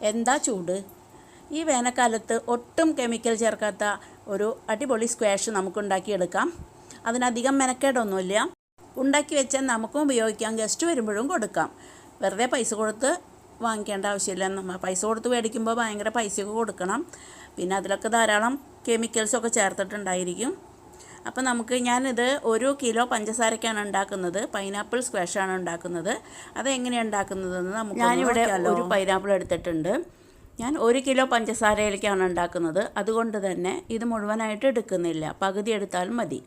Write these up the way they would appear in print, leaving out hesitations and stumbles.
എന്താ ചൂട്! ഈ വേനൽക്കാലത്ത് ഒട്ടും കെമിക്കൽ ചേർക്കാത്ത ഒരു അടിപൊളി സ്ക്വാഷ് നമുക്കുണ്ടാക്കിയെടുക്കാം. അതിനധികം മെനക്കേടൊന്നുമില്ല. ഉണ്ടാക്കി വെച്ചാൽ നമുക്കും ഉപയോഗിക്കാം, ഗസ്റ്റ് വരുമ്പോഴും കൊടുക്കാം. വെറുതെ പൈസ കൊടുത്ത് വാങ്ങിക്കേണ്ട ആവശ്യമില്ല. പൈസ കൊടുത്ത് മേടിക്കുമ്പോൾ ഭയങ്കര പൈസയൊക്കെ കൊടുക്കണം. പിന്നെ അതിലൊക്കെ ധാരാളം കെമിക്കൽസൊക്കെ ചേർത്തിട്ടുണ്ടായിരിക്കും. അപ്പോൾ ഞാനിത് 1 കിലോ പഞ്ചസാരയ്ക്കാണ് ഉണ്ടാക്കുന്നത്. പൈനാപ്പിൾ സ്ക്വാഷാണ് ഉണ്ടാക്കുന്നത്. അതെങ്ങനെയാണ് ഉണ്ടാക്കുന്നതെന്ന് ഞാനിവിടെ ഒരു പൈനാപ്പിൾ എടുത്തിട്ടുണ്ട്. ഞാൻ 1 കിലോ പഞ്ചസാരയിലേക്കാണ് ഉണ്ടാക്കുന്നത്. അതുകൊണ്ട് തന്നെ ഇത് മുഴുവനായിട്ട് എടുക്കുന്നില്ല, പകുതി എടുത്താലും മതി.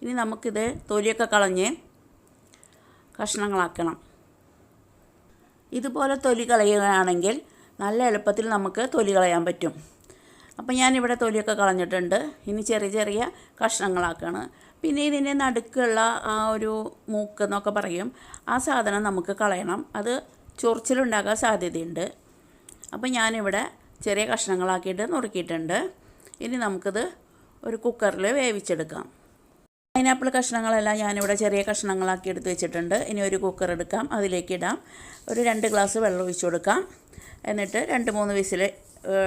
ഇനി നമുക്കിത് തൊലിയൊക്കെ കളഞ്ഞ് കഷ്ണങ്ങളാക്കണം. ഇതുപോലെ തൊലി കളയുകയാണെങ്കിൽ നല്ല എളുപ്പത്തിൽ നമുക്ക് തൊലി കളയാൻ പറ്റും. അപ്പോൾ ഞാനിവിടെ തൊലിയൊക്കെ കളഞ്ഞിട്ടുണ്ട്. ഇനി ചെറിയ ചെറിയ കഷ്ണങ്ങളാക്കുകയാണ്. പിന്നെ ഇതിൻ്റെ നടുക്കുള്ള ആ ഒരു മൂക്ക് എന്നൊക്കെ പറയും, ആ സാധനം നമുക്ക് കളയണം. അത് ചൊറിച്ചിലുണ്ടാകാൻ സാധ്യതയുണ്ട്. അപ്പോൾ ഞാനിവിടെ ചെറിയ കഷ്ണങ്ങളാക്കിയിട്ട് നുറുക്കിയിട്ടുണ്ട്. ഇനി നമുക്കിത് ഒരു കുക്കറിൽ വേവിച്ചെടുക്കാം. പൈനാപ്പിൾ കഷ്ണങ്ങളെല്ലാം ഞാനിവിടെ ചെറിയ കഷ്ണങ്ങളാക്കി എടുത്ത് വെച്ചിട്ടുണ്ട്. ഇനി ഒരു കുക്കർ എടുക്കാം, അതിലേക്ക് ഇടാം. ഒരു 2 ഗ്ലാസ് വെള്ളം ഒഴിച്ചു കൊടുക്കാം. എന്നിട്ട് 2-3 വിസിൽ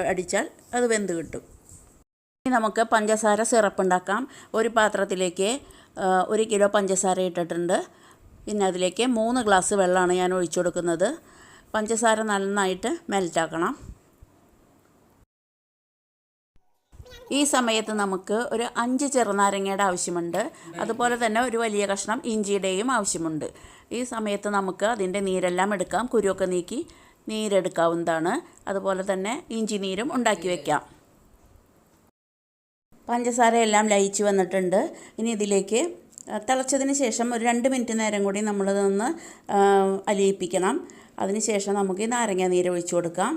അടിച്ചാൽ അത് വെന്ത് കിട്ടും. ഇനി നമുക്ക് പഞ്ചസാര സിറപ്പ് ഉണ്ടാക്കാം. ഒരു പാത്രത്തിലേക്ക് 1 കിലോ പഞ്ചസാര ഇട്ടിട്ടുണ്ട്. പിന്നെ അതിലേക്ക് 3 ഗ്ലാസ് വെള്ളമാണ് ഞാൻ ഒഴിച്ചു കൊടുക്കുന്നത്. പഞ്ചസാര നന്നായിട്ട് മെൽറ്റാക്കണം. ഈ സമയത്ത് നമുക്ക് ഒരു 5 ചെറുനാരങ്ങയുടെ ആവശ്യമുണ്ട്. അതുപോലെ തന്നെ ഒരു വലിയ കഷ്ണം ഇഞ്ചിയുടെയും ആവശ്യമുണ്ട്. ഈ സമയത്ത് നമുക്ക് അതിൻ്റെ നീരെല്ലാം എടുക്കാം. കുരുവൊക്കെ നീക്കി നീരെടുക്കാവുന്നതാണ്. അതുപോലെ തന്നെ ഇഞ്ചി നീരും ഉണ്ടാക്കി വയ്ക്കാം. പഞ്ചസാര എല്ലാം ലയിച്ച് വന്നിട്ടുണ്ട്. ഇനി ഇതിലേക്ക് തിളച്ചതിന് ശേഷം ഒരു 2 മിനിറ്റ് നേരം കൂടി നമ്മളിതൊന്ന് അലിയിപ്പിക്കണം. അതിനുശേഷം നമുക്ക് ഈ നാരങ്ങ നീര് ഒഴിച്ചു കൊടുക്കാം.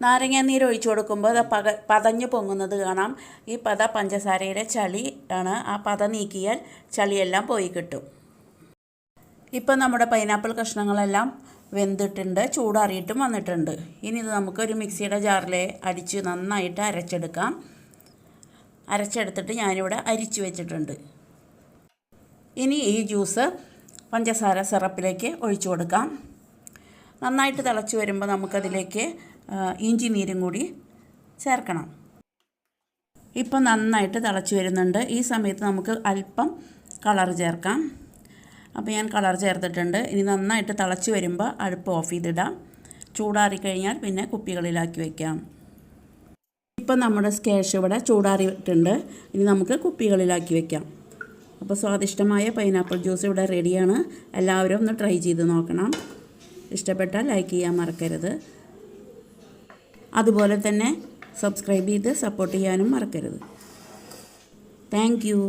നാരങ്ങ നീര് ഒഴിച്ചു കൊടുക്കുമ്പോൾ അത് പതഞ്ഞ് പൊങ്ങുന്നത് കാണാം. ഈ പഞ്ചസാരയുടെ ചളി ആണ്. ആ പത നീക്കിയാൽ ചളിയെല്ലാം പോയി കിട്ടും. ഇപ്പം നമ്മുടെ പൈനാപ്പിൾ കഷ്ണങ്ങളെല്ലാം വെന്തിട്ടുണ്ട്, ചൂടാറിയിട്ടും വന്നിട്ടുണ്ട്. ഇനി ഇത് നമുക്കൊരു മിക്സിയുടെ ജാറിൽ അടിച്ച് നന്നായിട്ട് അരച്ചെടുക്കാം. അരച്ചെടുത്തിട്ട് ഞാനിവിടെ അരിച്ചു വെച്ചിട്ടുണ്ട്. ഇനി ഈ ജ്യൂസ് പഞ്ചസാര സിറപ്പിലേക്ക് ഒഴിച്ചു കൊടുക്കാം. നന്നായിട്ട് തിളച്ച് വരുമ്പോൾ നമുക്കതിലേക്ക് ഇഞ്ചി നീരും കൂടി ചേർക്കണം. ഇപ്പം നന്നായിട്ട് തിളച്ച് വരുന്നുണ്ട്. ഈ സമയത്ത് നമുക്ക് അല്പം കളർ ചേർക്കാം. അപ്പോൾ ഞാൻ കളർ ചേർത്തിട്ടുണ്ട്. ഇനി നന്നായിട്ട് തിളച്ച് വരുമ്പോൾ അടുപ്പ് ഓഫ് ചെയ്തിടാം. ചൂടാറിക്കഴിഞ്ഞാൽ പിന്നെ കുപ്പികളിലാക്കി വയ്ക്കാം. ഇപ്പം നമ്മുടെ സ്ക്വാഷ് ഇവിടെ ചൂടാറിയിട്ടുണ്ട്. ഇനി നമുക്ക് കുപ്പികളിലാക്കി വയ്ക്കാം. അപ്പോൾ സ്വാദിഷ്ടമായ പൈനാപ്പിൾ ജ്യൂസ് ഇവിടെ റെഡിയാണ്. എല്ലാവരും ഒന്ന് ട്രൈ ചെയ്ത് നോക്കണം. ഇഷ്ടപ്പെട്ടാൽ ലൈക്ക് ചെയ്യാൻ മറക്കരുത്. അതുപോലെ തന്നെ സബ്സ്ക്രൈബ് ചെയ്ത് സപ്പോർട്ട് ചെയ്യാനും മറക്കരുത്. Thank you.